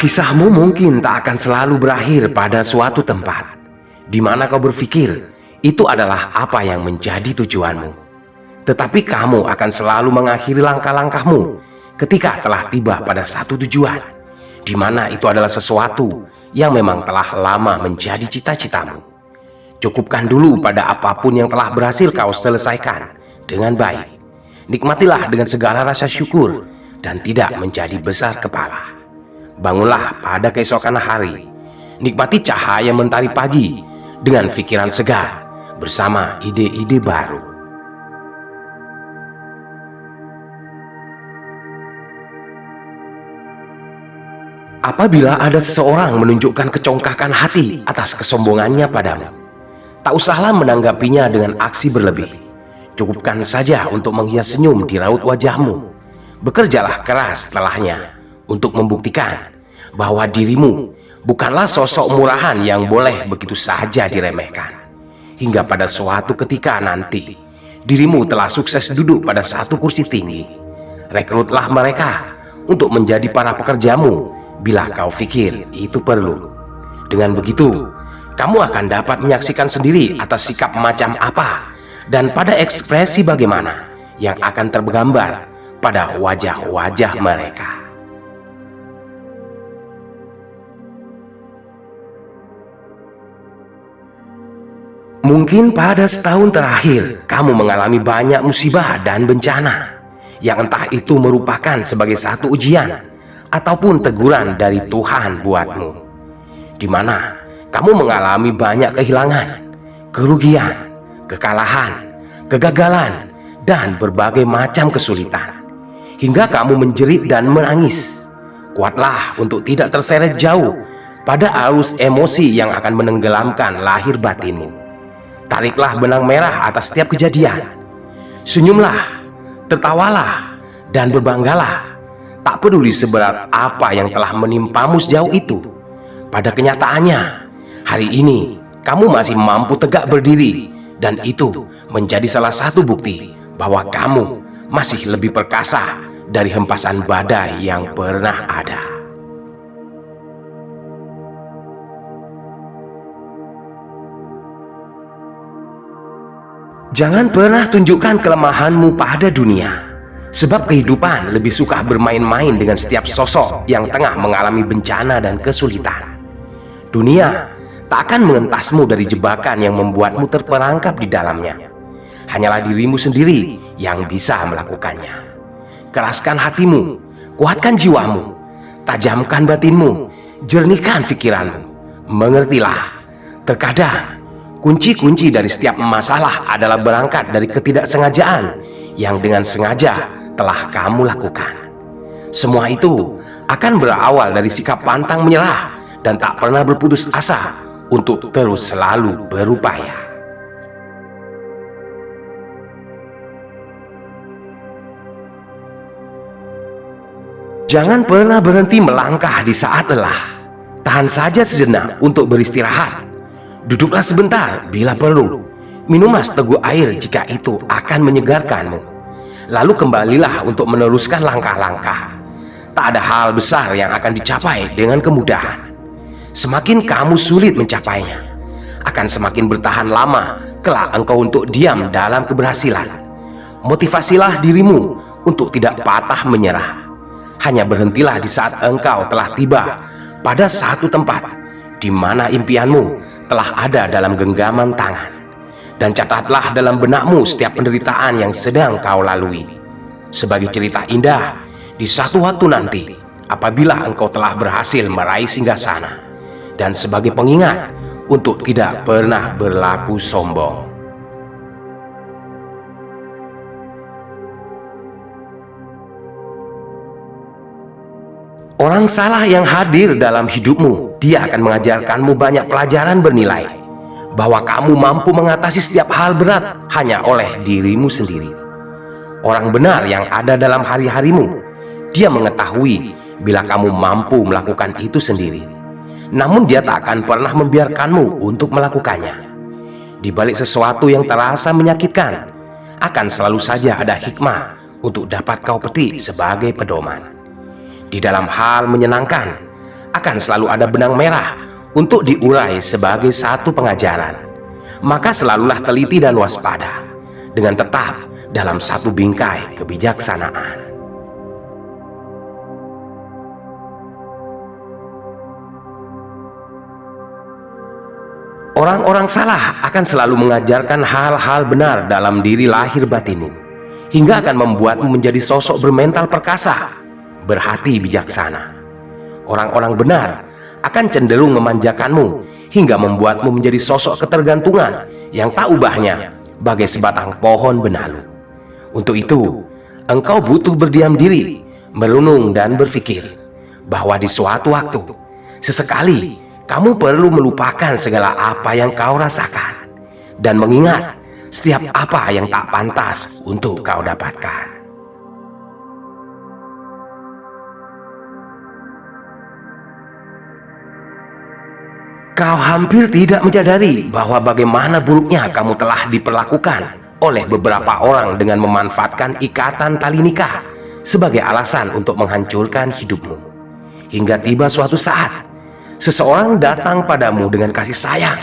Kisahmu mungkin tak akan selalu berakhir pada suatu tempat di mana kau berpikir itu adalah apa yang menjadi tujuanmu. Tetapi kamu akan selalu mengakhiri langkah-langkahmu ketika telah tiba pada satu tujuan, di mana itu adalah sesuatu yang memang telah lama menjadi cita-citamu. Cukupkan dulu pada apapun yang telah berhasil kau selesaikan dengan baik. Nikmatilah dengan segala rasa syukur dan tidak menjadi besar kepala. Bangunlah pada keesokan hari, nikmati cahaya mentari pagi dengan pikiran segar bersama ide-ide baru. Apabila ada seseorang menunjukkan kecongkakan hati atas kesombongannya padamu, tak usahlah menanggapinya dengan aksi berlebih. Cukupkan saja untuk menghias senyum di raut wajahmu. Bekerjalah keras setelahnya untuk membuktikan bahwa dirimu bukanlah sosok murahan yang boleh begitu saja diremehkan. Hingga pada suatu ketika nanti, dirimu telah sukses duduk pada satu kursi tinggi. Rekrutlah mereka untuk menjadi para pekerjamu bila kau pikir itu perlu. Dengan begitu, kamu akan dapat menyaksikan sendiri atas sikap macam apa dan pada ekspresi bagaimana yang akan tergambar pada wajah-wajah mereka. Mungkin pada setahun terakhir kamu mengalami banyak musibah dan bencana yang entah itu merupakan sebagai satu ujian ataupun teguran dari Tuhan buatmu, di mana kamu mengalami banyak kehilangan, kerugian, kekalahan, kegagalan, dan berbagai macam kesulitan, hingga kamu menjerit dan menangis. Kuatlah untuk tidak terseret jauh pada arus emosi yang akan menenggelamkan lahir batinmu. Tariklah benang merah atas setiap kejadian. Senyumlah, tertawalah, dan berbanggalah. Tak peduli seberat apa yang telah menimpamu sejauh itu. Pada kenyataannya, hari ini kamu masih mampu tegak berdiri, dan itu menjadi salah satu bukti bahwa kamu masih lebih perkasa dari hempasan badai yang pernah ada. Jangan pernah tunjukkan kelemahanmu pada dunia, sebab kehidupan lebih suka bermain-main dengan setiap sosok yang tengah mengalami bencana dan kesulitan. Dunia tak akan mengentasmu dari jebakan yang membuatmu terperangkap di dalamnya. Hanyalah dirimu sendiri yang bisa melakukannya. Keraskan hatimu, kuatkan jiwamu, tajamkan batinmu, jernihkan pikiranmu. Mengertilah, terkadang kunci-kunci dari setiap masalah adalah berangkat dari ketidaksengajaan yang dengan sengaja telah kamu lakukan. Semua itu akan berawal dari sikap pantang menyerah dan tak pernah berputus asa untuk terus selalu berupaya. Jangan pernah berhenti melangkah di saat lelah. Tahan saja sejenak untuk beristirahat. Duduklah sebentar bila perlu. Minumlah seteguk air jika itu akan menyegarkanmu. Lalu kembalilah untuk meneruskan langkah-langkah. Tak ada hal besar yang akan dicapai dengan kemudahan. Semakin kamu sulit mencapainya, akan semakin bertahan lama kelak engkau untuk diam dalam keberhasilan. Motivasilah dirimu untuk tidak patah menyerah. Hanya berhentilah di saat engkau telah tiba pada satu tempat di mana impianmu telah ada dalam genggaman tangan. Dan catatlah dalam benakmu setiap penderitaan yang sedang kau lalui sebagai cerita indah di satu waktu nanti apabila engkau telah berhasil meraih singgasana, dan sebagai pengingat untuk tidak pernah berlaku sombong. Orang salah yang hadir dalam hidupmu, dia akan mengajarkanmu banyak pelajaran bernilai, bahwa kamu mampu mengatasi setiap hal berat hanya oleh dirimu sendiri. Orang benar yang ada dalam hari-harimu, dia mengetahui bila kamu mampu melakukan itu sendiri. Namun dia tak akan pernah membiarkanmu untuk melakukannya. Di balik sesuatu yang terasa menyakitkan, akan selalu saja ada hikmah untuk dapat kau petik sebagai pedoman. Di dalam hal menyenangkan, akan selalu ada benang merah untuk diurai sebagai satu pengajaran. Maka selalulah teliti dan waspada dengan tetap dalam satu bingkai kebijaksanaan. Orang-orang salah akan selalu mengajarkan hal-hal benar dalam diri lahir batinmu, hingga akan membuatmu menjadi sosok bermental perkasa, berhati bijaksana. Orang-orang benar akan cenderung memanjakanmu, hingga membuatmu menjadi sosok ketergantungan yang tak ubahnya bagai sebatang pohon benalu. Untuk itu, engkau butuh berdiam diri, merenung dan berpikir bahwa di suatu waktu, sesekali kamu perlu melupakan segala apa yang kau rasakan dan mengingat setiap apa yang tak pantas untuk kau dapatkan. Kau hampir tidak menyadari bahwa bagaimana buruknya kamu telah diperlakukan oleh beberapa orang dengan memanfaatkan ikatan tali nikah sebagai alasan untuk menghancurkan hidupmu. Hingga tiba suatu saat, seseorang datang padamu dengan kasih sayang,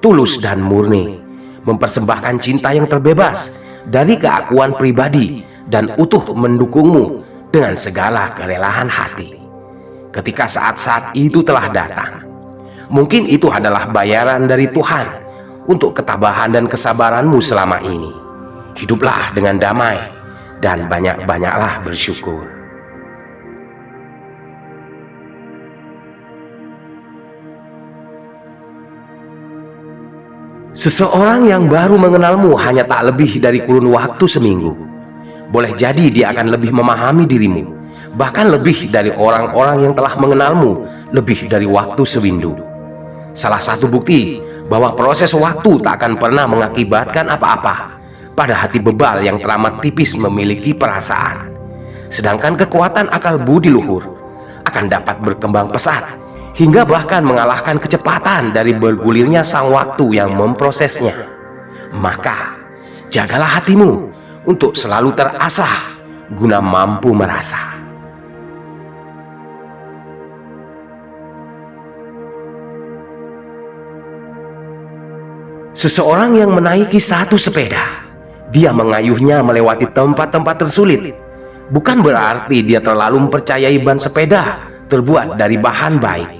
tulus dan murni, mempersembahkan cinta yang terbebas dari keakuan pribadi dan utuh mendukungmu dengan segala kerelaan hati. Ketika saat-saat itu telah datang, mungkin itu adalah bayaran dari Tuhan untuk ketabahan dan kesabaranmu selama ini. Hiduplah dengan damai dan banyak-banyaklah bersyukur. Seseorang yang baru mengenalmu hanya tak lebih dari kurun waktu seminggu. Boleh jadi dia akan lebih memahami dirimu, bahkan lebih dari orang-orang yang telah mengenalmu lebih dari waktu sewindu. Salah satu bukti bahwa proses waktu tak akan pernah mengakibatkan apa-apa pada hati bebal yang teramat tipis memiliki perasaan. Sedangkan kekuatan akal budi luhur akan dapat berkembang pesat, hingga bahkan mengalahkan kecepatan dari bergulirnya sang waktu yang memprosesnya. Maka, jagalah hatimu untuk selalu terasah guna mampu merasa. Seseorang yang menaiki satu sepeda, dia mengayuhnya melewati tempat-tempat tersulit. Bukan berarti dia terlalu mempercayai ban sepeda terbuat dari bahan baik.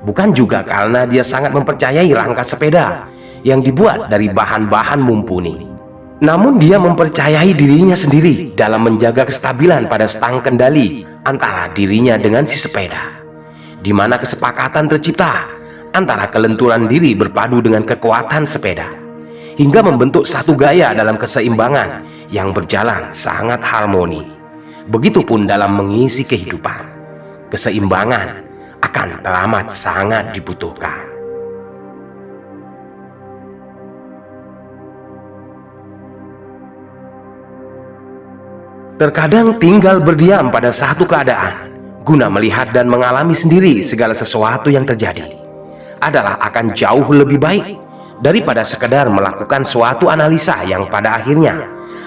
Bukan juga karena dia sangat mempercayai rangka sepeda yang dibuat dari bahan-bahan mumpuni. Namun dia mempercayai dirinya sendiri dalam menjaga kestabilan pada stang kendali antara dirinya dengan si sepeda, di mana kesepakatan tercipta antara kelenturan diri berpadu dengan kekuatan sepeda, hingga membentuk satu gaya dalam keseimbangan yang berjalan sangat harmoni. Begitupun dalam mengisi kehidupan, keseimbangan akan teramat sangat dibutuhkan. Terkadang tinggal berdiam pada satu keadaan guna melihat dan mengalami sendiri segala sesuatu yang terjadi adalah akan jauh lebih baik daripada sekedar melakukan suatu analisa yang pada akhirnya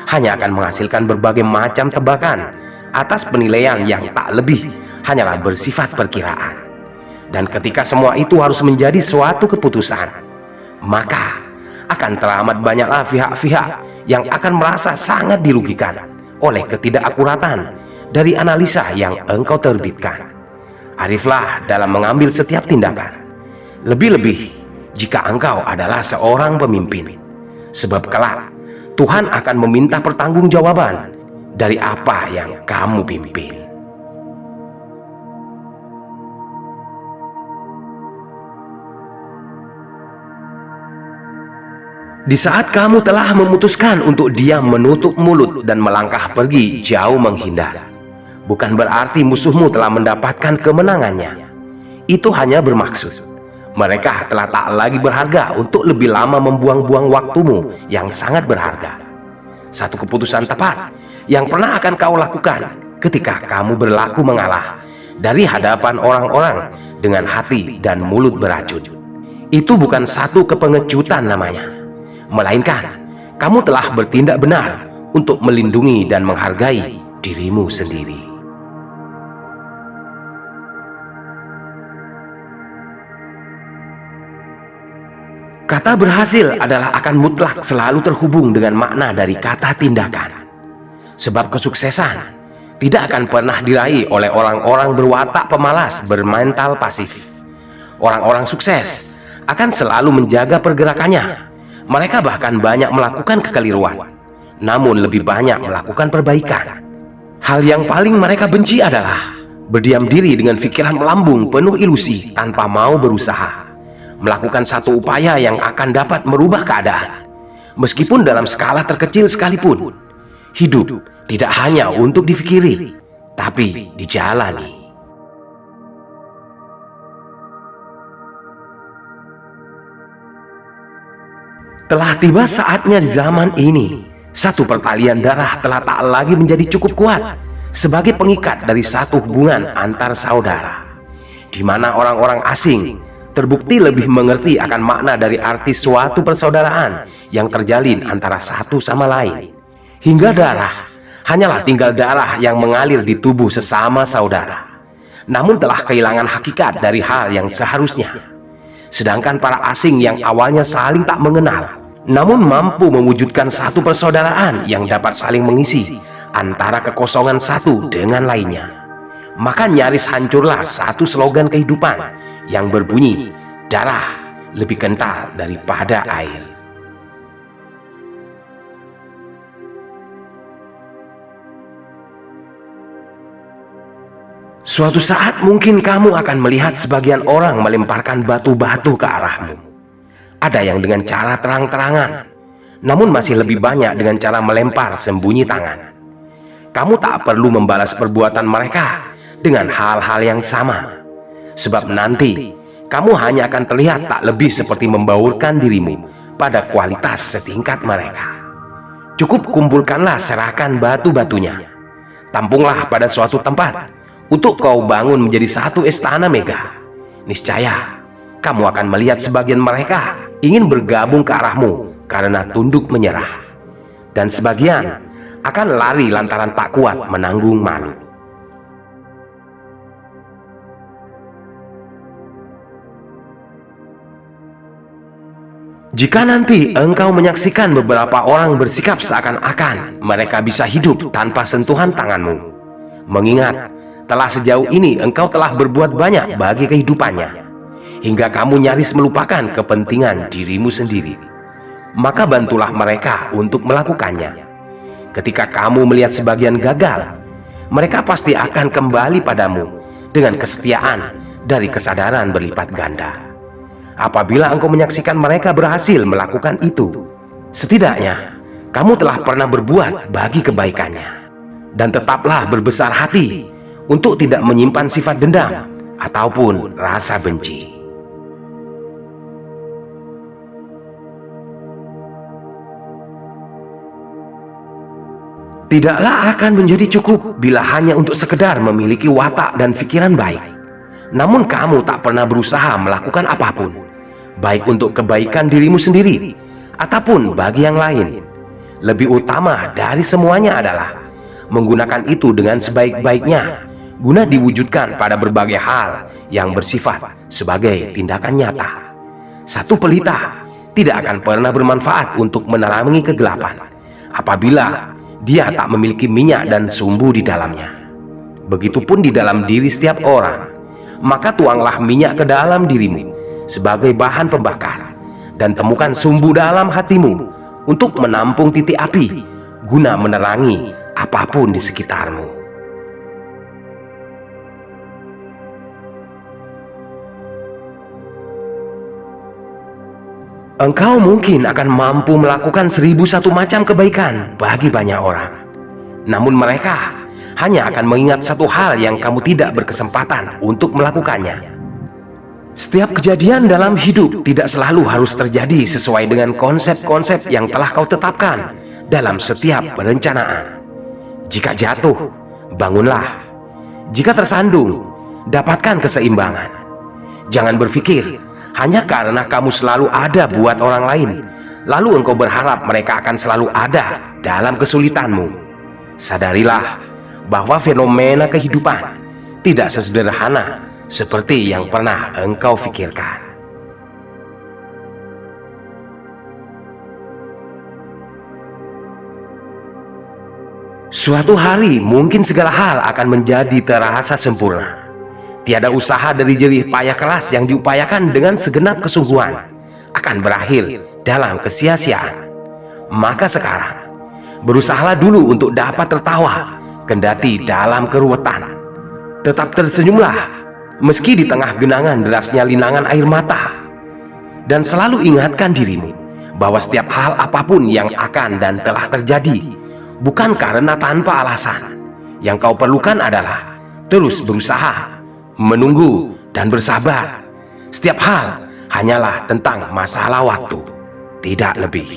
hanya akan menghasilkan berbagai macam tebakan atas penilaian yang tak lebih hanyalah bersifat perkiraan. Dan ketika semua itu harus menjadi suatu keputusan, maka akan teramat banyaklah pihak-pihak yang akan merasa sangat dirugikan oleh ketidakakuratan dari analisa yang engkau terbitkan. Ariflah dalam mengambil setiap tindakan, lebih-lebih jika engkau adalah seorang pemimpin, sebab kelak Tuhan akan meminta pertanggungjawaban dari apa yang kamu pimpin. Di saat kamu telah memutuskan untuk diam menutup mulut dan melangkah pergi jauh menghindar, bukan berarti musuhmu telah mendapatkan kemenangannya. Itu hanya bermaksud mereka telah tak lagi berharga untuk lebih lama membuang-buang waktumu yang sangat berharga. Satu keputusan tepat yang pernah akan kau lakukan ketika kamu berlaku mengalah dari hadapan orang-orang dengan hati dan mulut beracun. Itu bukan satu kepengecutan namanya, melainkan kamu telah bertindak benar untuk melindungi dan menghargai dirimu sendiri. Kata berhasil adalah akan mutlak selalu terhubung dengan makna dari kata tindakan. Sebab kesuksesan tidak akan pernah diraih oleh orang-orang berwatak pemalas bermental pasif. Orang-orang sukses akan selalu menjaga pergerakannya. Mereka bahkan banyak melakukan kekeliruan, namun lebih banyak melakukan perbaikan. Hal yang paling mereka benci adalah berdiam diri dengan pikiran melambung penuh ilusi tanpa mau berusaha melakukan satu upaya yang akan dapat merubah keadaan. Meskipun dalam skala terkecil sekalipun, hidup tidak hanya untuk difikiri, tapi dijalani. Telah tiba saatnya di zaman ini, satu pertalian darah telah tak lagi menjadi cukup kuat sebagai pengikat dari satu hubungan antar saudara, di mana orang-orang asing terbukti lebih mengerti akan makna dari arti suatu persaudaraan yang terjalin antara satu sama lain. Hingga darah hanyalah tinggal darah yang mengalir di tubuh sesama saudara, namun telah kehilangan hakikat dari hal yang seharusnya. Sedangkan para asing yang awalnya saling tak mengenal, namun mampu mewujudkan satu persaudaraan yang dapat saling mengisi antara kekosongan satu dengan lainnya, maka nyaris hancurlah satu slogan kehidupan yang berbunyi, darah lebih kental daripada air. Suatu saat mungkin kamu akan melihat sebagian orang melemparkan batu-batu ke arahmu. Ada yang dengan cara terang-terangan, namun masih lebih banyak dengan cara melempar sembunyi tangan. Kamu tak perlu membalas perbuatan mereka dengan hal-hal yang sama, sebab nanti kamu hanya akan terlihat tak lebih seperti membaurkan dirimu pada kualitas setingkat mereka. Cukup kumpulkanlah serahkan batu-batunya, tampunglah pada suatu tempat untuk kau bangun menjadi satu istana megah. Niscaya kamu akan melihat sebagian mereka ingin bergabung ke arahmu karena tunduk menyerah, dan sebagian akan lari lantaran tak kuat menanggung malu. Jika nanti engkau menyaksikan beberapa orang bersikap seakan-akan mereka bisa hidup tanpa sentuhan tanganmu, mengingat telah sejauh ini engkau telah berbuat banyak bagi kehidupannya, hingga kamu nyaris melupakan kepentingan dirimu sendiri, maka bantulah mereka untuk melakukannya. Ketika kamu melihat sebagian gagal, mereka pasti akan kembali padamu dengan kesetiaan dari kesadaran berlipat ganda. Apabila engkau menyaksikan mereka berhasil melakukan itu, setidaknya kamu telah pernah berbuat bagi kebaikannya. Dan tetaplah berbesar hati untuk tidak menyimpan sifat dendam ataupun rasa benci. Tidaklah akan menjadi cukup bila hanya untuk sekedar memiliki watak dan pikiran baik, namun kamu tak pernah berusaha melakukan apapun, baik untuk kebaikan dirimu sendiri ataupun bagi yang lain. Lebih utama dari semuanya adalah menggunakan itu dengan sebaik-baiknya guna diwujudkan pada berbagai hal yang bersifat sebagai tindakan nyata. Satu pelita tidak akan pernah bermanfaat untuk menerangi kegelapan apabila dia tak memiliki minyak dan sumbu di dalamnya. Begitupun di dalam diri setiap orang, maka tuanglah minyak ke dalam dirimu sebagai bahan pembakar, dan temukan sumbu dalam hatimu untuk menampung titik api guna menerangi apapun di sekitarmu. Engkau mungkin akan mampu melakukan 1001 macam kebaikan bagi banyak orang, namun mereka hanya akan mengingat satu hal yang kamu tidak berkesempatan untuk melakukannya. Setiap kejadian dalam hidup tidak selalu harus terjadi sesuai dengan konsep-konsep yang telah kau tetapkan dalam setiap perencanaan. Jika jatuh, bangunlah. Jika tersandung, dapatkan keseimbangan. Jangan berpikir hanya karena kamu selalu ada buat orang lain, lalu engkau berharap mereka akan selalu ada dalam kesulitanmu. Sadarilah bahwa fenomena kehidupan tidak sesederhana seperti yang pernah engkau pikirkan. Suatu hari mungkin segala hal akan menjadi terasa sempurna. Tiada usaha dari jerih payah keras yang diupayakan dengan segenap kesungguhan akan berakhir dalam kesia-siaan. Maka sekarang, berusahalah dulu untuk dapat tertawa, kendati dalam keruwetan. Tetap tersenyumlah, meski di tengah genangan derasnya linangan air mata. Dan selalu ingatkan dirimu bahwa setiap hal apapun yang akan dan telah terjadi bukan karena tanpa alasan. Yang kau perlukan adalah terus berusaha, menunggu, dan bersabar. Setiap hal hanyalah tentang masalah waktu, tidak lebih.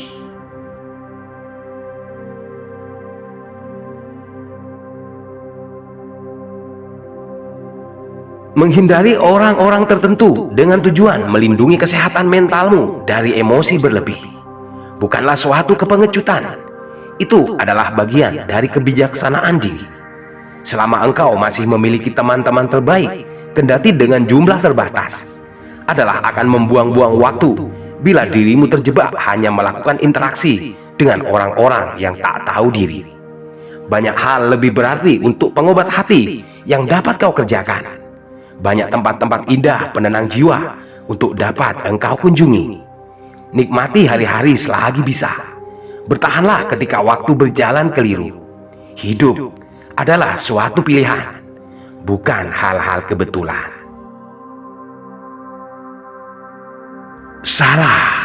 Menghindari orang-orang tertentu dengan tujuan melindungi kesehatan mentalmu dari emosi berlebih bukanlah suatu kepengecutan. Itu adalah bagian dari kebijaksanaan diri. Selama engkau masih memiliki teman-teman terbaik, kendati dengan jumlah terbatas, adalah akan membuang-buang waktu bila dirimu terjebak hanya melakukan interaksi dengan orang-orang yang tak tahu diri. Banyak hal lebih berarti untuk pengobat hati yang dapat kau kerjakan. Banyak tempat-tempat indah penenang jiwa untuk dapat engkau kunjungi. Nikmati hari-hari selagi bisa. Bertahanlah ketika waktu berjalan keliru. Hidup adalah suatu pilihan, bukan hal-hal kebetulan. Salah.